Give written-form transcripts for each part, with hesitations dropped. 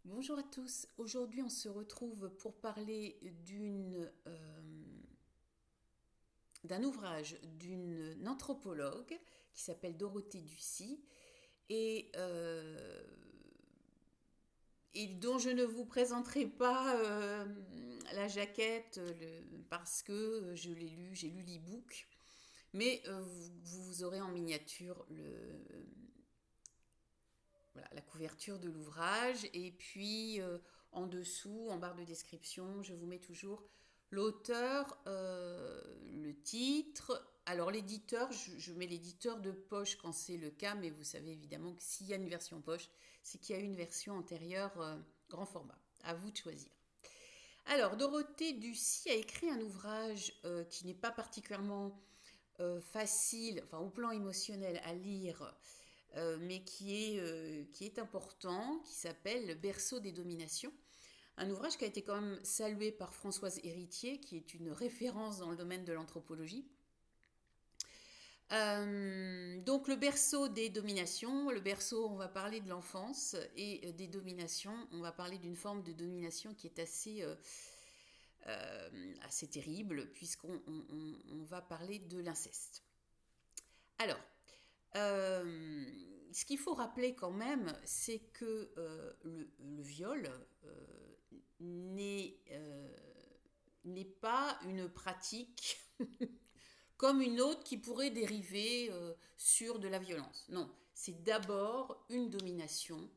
Bonjour à tous. Aujourd'hui, on se retrouve pour parler d'un ouvrage d'une anthropologue qui s'appelle Dorothée Ducy et, euh, et dont je ne vous présenterai pas la jaquette parce que j'ai lu l'e-book, mais vous aurez en miniature voilà, la couverture de l'ouvrage. Et puis en dessous, en barre de description, je vous mets toujours l'auteur, le titre. Alors l'éditeur, je mets l'éditeur de poche quand c'est le cas, mais vous savez évidemment que s'il y a une version poche, c'est qu'il y a une version antérieure grand format. À vous de choisir. Alors, Dorothée Ducy a écrit un ouvrage qui n'est pas particulièrement facile, enfin au plan émotionnel à lire, mais qui est important, qui s'appelle Le berceau des dominations. Un ouvrage qui a été quand même salué par Françoise Héritier, qui est une référence dans le domaine de l'anthropologie. Donc le berceau des dominations, le berceau, on va parler de l'enfance, et des dominations, on va parler d'une forme de domination qui est assez terrible, puisqu'on va parler de l'inceste. Alors, ce qu'il faut rappeler quand même, c'est que le viol n'est n'est pas une pratique comme une autre qui pourrait dériver sur de la violence. Non, c'est d'abord une domination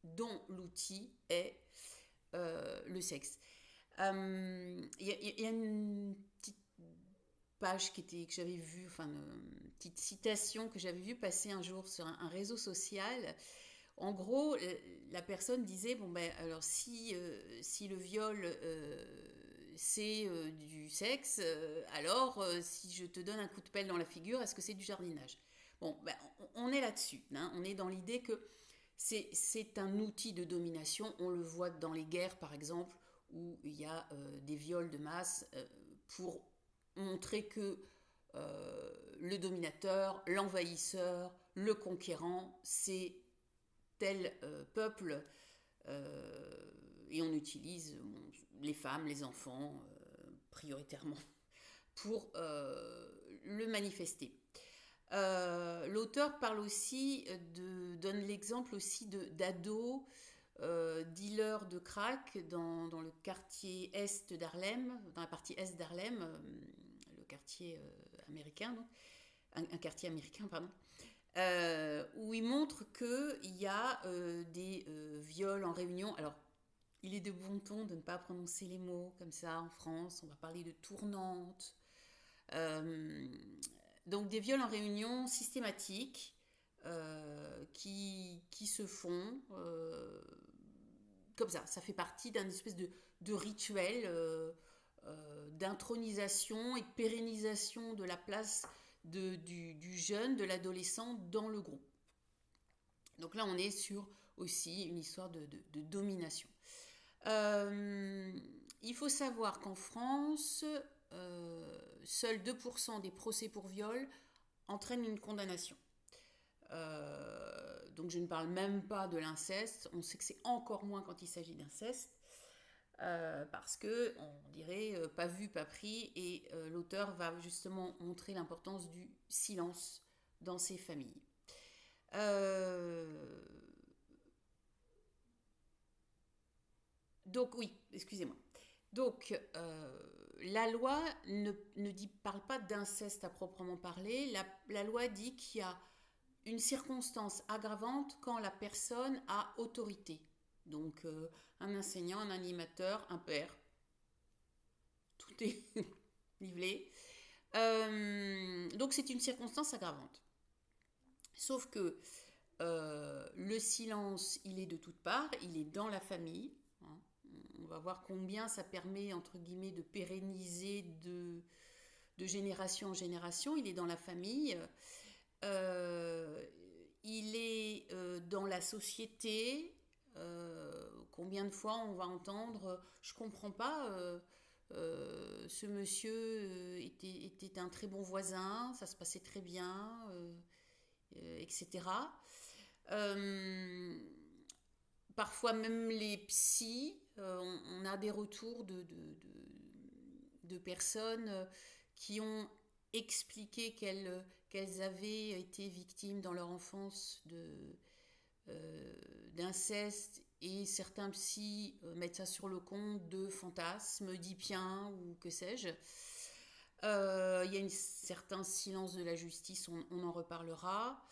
dont l'outil est le sexe. Y a une petite page que j'avais vue, enfin une petite citation que j'avais vue passer un jour sur un réseau social. En gros, la personne disait bon ben alors si le viol c'est du sexe, alors si je te donne un coup de pelle dans la figure, est-ce que c'est du jardinage? Bon, ben, on est là-dessus, hein, on est dans l'idée que c'est un outil de domination. On le voit dans les guerres, par exemple, où il y a des viols de masse pour montrer que le dominateur, l'envahisseur, le conquérant, c'est tel peuple, et on utilise les femmes, les enfants, prioritairement, pour le manifester. L'auteur parle aussi donne l'exemple aussi d'ados dealers de crack dans le quartier est d'Harlem, dans la partie est d'Harlem, le quartier américain, donc, un quartier américain, pardon, où il montre qu'il y a des viols en réunion. Alors, il est de bon ton de ne pas prononcer les mots comme ça en France. On va parler de tournante. Euh, donc, des viols en réunion systématiques qui se font comme ça. Ça fait partie d'un espèce de rituel d'intronisation et de pérennisation de la place du jeune, de l'adolescent dans le groupe. Donc là, on est sur aussi une histoire de domination. Euh, il faut savoir qu'en France, seuls 2% des procès pour viol entraînent une condamnation. Donc je ne parle même pas de l'inceste. On sait que c'est encore moins quand il s'agit d'inceste. Parce que on dirait pas vu, pas pris, et l'auteur va justement montrer l'importance du silence dans ces familles. Euh, donc oui, excusez-moi. Donc la loi parle pas d'inceste à proprement parler. La loi dit qu'il y a une circonstance aggravante quand la personne a autorité. Donc un enseignant, un animateur, un père, tout est nivelé. Donc c'est une circonstance aggravante. Sauf que le silence, il est de toutes parts, il est dans la famille, hein. On va voir combien ça permet, entre guillemets, de pérenniser de génération en génération. Il est dans la famille, euh, il est dans la société. Combien de fois on va entendre je comprends pas, ce monsieur était un très bon voisin, ça se passait très bien, etc. Euh, parfois même les psys, on a des retours de personnes qui ont expliqué qu'elles avaient été victimes dans leur enfance d'inceste, et certains psys mettent ça sur le compte de fantasmes, d'Oedipiens ou que sais-je. Il y a un certain silence de la justice, on en reparlera.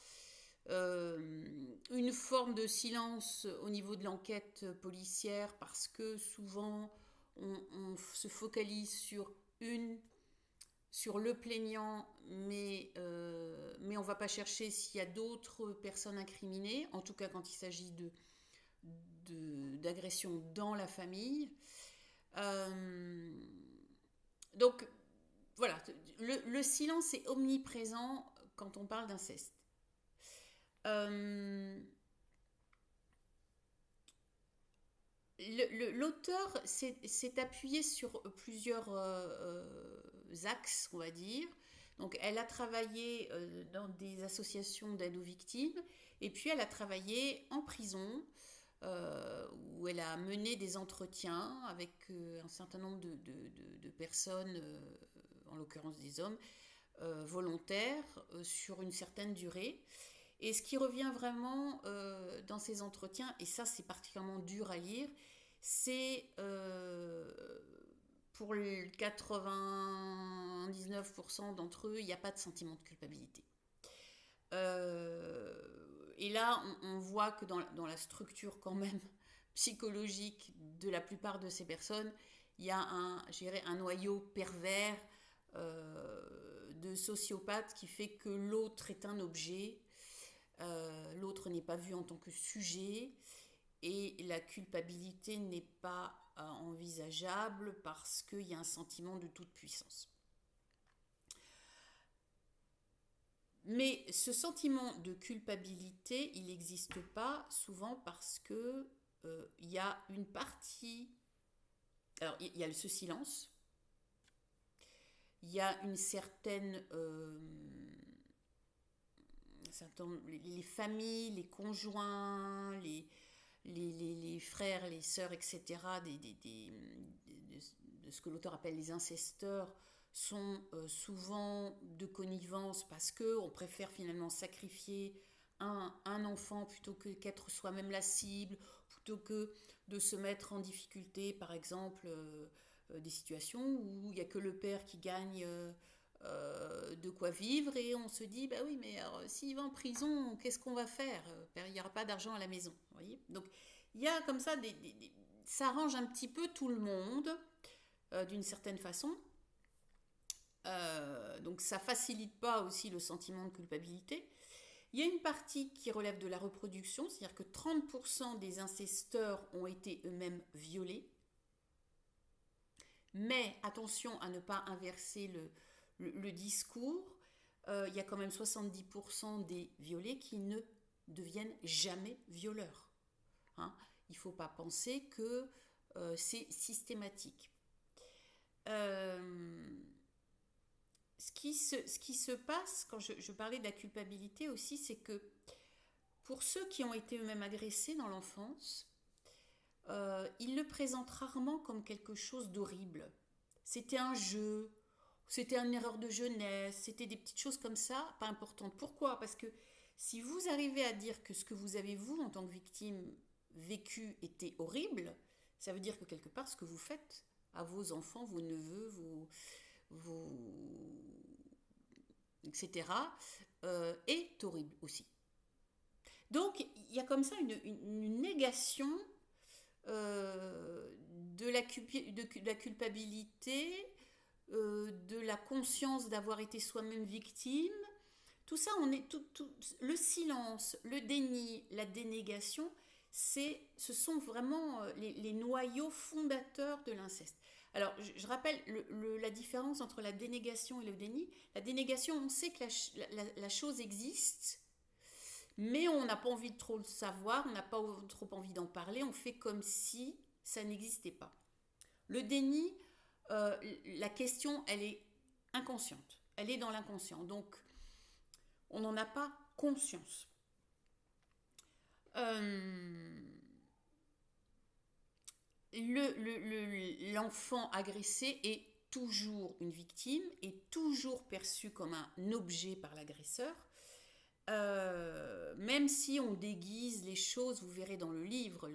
Une forme de silence au niveau de l'enquête policière parce que souvent on se focalise sur le plaignant, mais on ne va pas chercher s'il y a d'autres personnes incriminées, en tout cas quand il s'agit d'agression dans la famille. Donc voilà, le silence est omniprésent quand on parle d'inceste. L'auteur s'est appuyé sur plusieurs axes, on va dire. Donc, elle a travaillé dans des associations d'aide aux victimes, et puis elle a travaillé en prison, où elle a mené des entretiens avec un certain nombre de personnes, en l'occurrence des hommes, volontaires, sur une certaine durée. Et ce qui revient vraiment dans ces entretiens, et ça c'est particulièrement dur à lire, c'est pour le 99% d'entre eux, il n'y a pas de sentiment de culpabilité. Et là, on voit que dans la structure quand même psychologique de la plupart de ces personnes, il y a un noyau pervers de sociopathe qui fait que l'autre est un objet. L'autre n'est pas vu en tant que sujet, et la culpabilité n'est pas envisageable parce qu'il y a un sentiment de toute puissance. Mais ce sentiment de culpabilité, il n'existe pas souvent parce que il y a une partie... Alors, il y a ce silence, il y a une certaine... les familles, les conjoints, les frères, les sœurs, etc., de ce que l'auteur appelle les incesteurs, sont souvent de connivence parce qu'on préfère finalement sacrifier un enfant plutôt que qu'être soi-même la cible, plutôt que de se mettre en difficulté, par exemple, des situations où il n'y a que le père qui gagne de quoi vivre, et on se dit, bah oui, mais alors, s'il va en prison, qu'est-ce qu'on va faire? Il n'y aura pas d'argent à la maison, vous voyez. Donc, il y a comme ça, ça arrange un petit peu tout le monde, d'une certaine façon. Donc, ça facilite pas aussi le sentiment de culpabilité. Il y a une partie qui relève de la reproduction, c'est-à-dire que 30% des incesteurs ont été eux-mêmes violés. Mais attention à ne pas inverser le discours. Il y a quand même 70% des violés qui ne deviennent jamais violeurs. Hein, il ne faut pas penser que c'est systématique. Ce qui se passe, quand je parlais de la culpabilité aussi, c'est que pour ceux qui ont été eux-mêmes agressés dans l'enfance, ils le présentent rarement comme quelque chose d'horrible. C'était un jeu, c'était une erreur de jeunesse, c'était des petites choses comme ça, pas importantes. Pourquoi? Parce que si vous arrivez à dire que ce que vous avez, vous, en tant que victime, vécu était horrible, ça veut dire que quelque part, ce que vous faites à vos enfants, vos neveux, etc., est horrible aussi. Donc, il y a comme ça une négation de la culpabilité, de la conscience d'avoir été soi-même victime. Tout ça, le silence, le déni, la dénégation, ce sont vraiment les noyaux fondateurs de l'inceste. Alors, je rappelle la différence entre la dénégation et le déni. La dénégation, on sait que la chose existe, mais on n'a pas envie de trop le savoir, on n'a pas trop envie d'en parler, on fait comme si ça n'existait pas. Le déni, la question, elle est inconsciente, elle est dans l'inconscient, donc on n'en a pas conscience. l'enfant agressé est toujours une victime, est toujours perçu comme un objet par l'agresseur. Même si on déguise les choses, vous verrez dans le livre,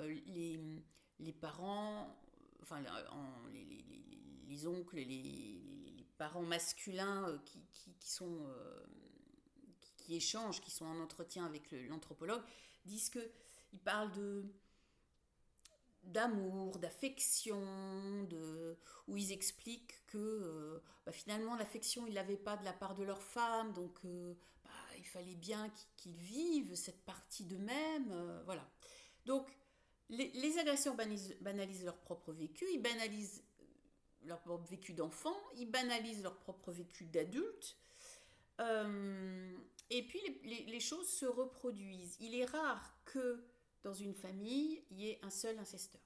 les parents, enfin les oncles, les parents masculins qui sont qui échangent, qui sont en entretien avec l'anthropologue, disent que ils parlent d'amour, d'affection, où ils expliquent que finalement l'affection ils l'avaient pas de la part de leur femme, donc il fallait bien qu'ils vivent cette partie d'eux-mêmes, voilà. Donc les agresseurs banalisent leur propre vécu, ils banalisent leur propre vécu d'enfant, ils banalisent leur propre vécu d'adulte, et puis les choses se reproduisent. Il est rare que dans une famille, il y ait un seul incesteur.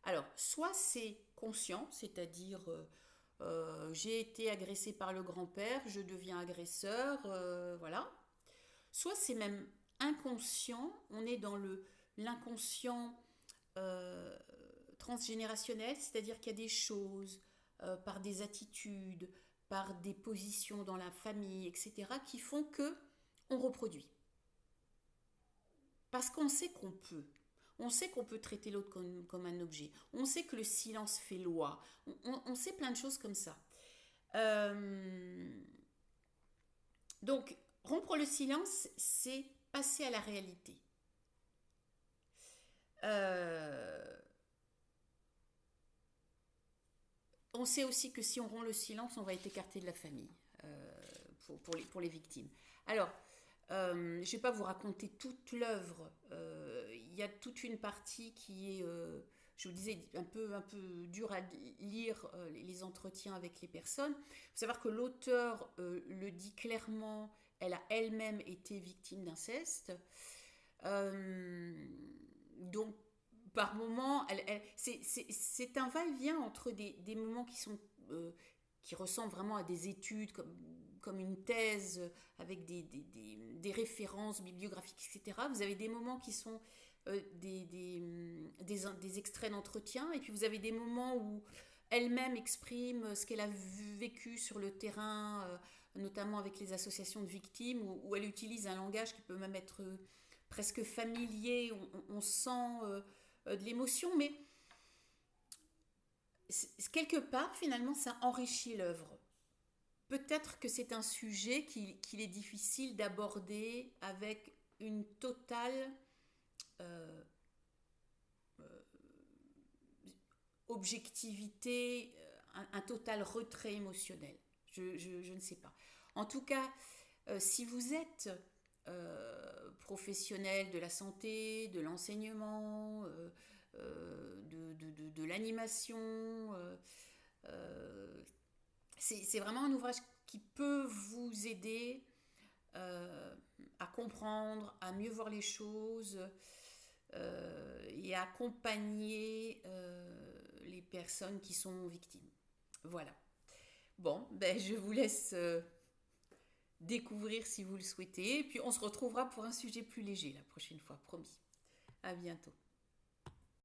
Alors, soit c'est conscient, c'est-à-dire j'ai été agressé par le grand-père, je deviens agresseur, voilà. Soit c'est même inconscient, on est dans l'inconscient euh, transgénérationnel, c'est-à-dire qu'il y a des choses, par des attitudes, par des positions dans la famille, etc., qui font que on reproduit. Parce qu'on sait qu'on peut. On sait qu'on peut traiter l'autre comme un objet. On sait que le silence fait loi. On sait plein de choses comme ça. Donc, rompre le silence, c'est passer à la réalité. On sait aussi que si on rompt le silence, on va être écarté de la famille pour les victimes. Alors, je ne vais pas vous raconter toute l'œuvre. Il y a toute une partie qui est, je vous disais, un peu dur à lire, les entretiens avec les personnes. Il faut savoir que l'auteur le dit clairement, elle a elle-même été victime d'inceste. Donc, par moments, c'est un va-et-vient entre des moments qui ressemblent vraiment à des études, comme une thèse, avec des références bibliographiques, etc. Vous avez des moments qui sont des extraits d'entretien, et puis vous avez des moments où elle-même exprime ce qu'elle a vécu sur le terrain, notamment avec les associations de victimes, où elle utilise un langage qui peut même être presque familier, on sent de l'émotion, mais quelque part, finalement, ça enrichit l'œuvre. Peut-être que c'est un sujet qu'il est difficile d'aborder avec une totale euh, objectivité, un total retrait émotionnel. Je ne sais pas. En tout cas, si vous êtes professionnel de la santé, de l'enseignement, de l'animation, c'est vraiment un ouvrage qui peut vous aider à comprendre, à mieux voir les choses, et à accompagner les personnes qui sont victimes. Voilà. Bon, ben je vous laisse découvrir si vous le souhaitez, et puis on se retrouvera pour un sujet plus léger la prochaine fois, promis. À bientôt.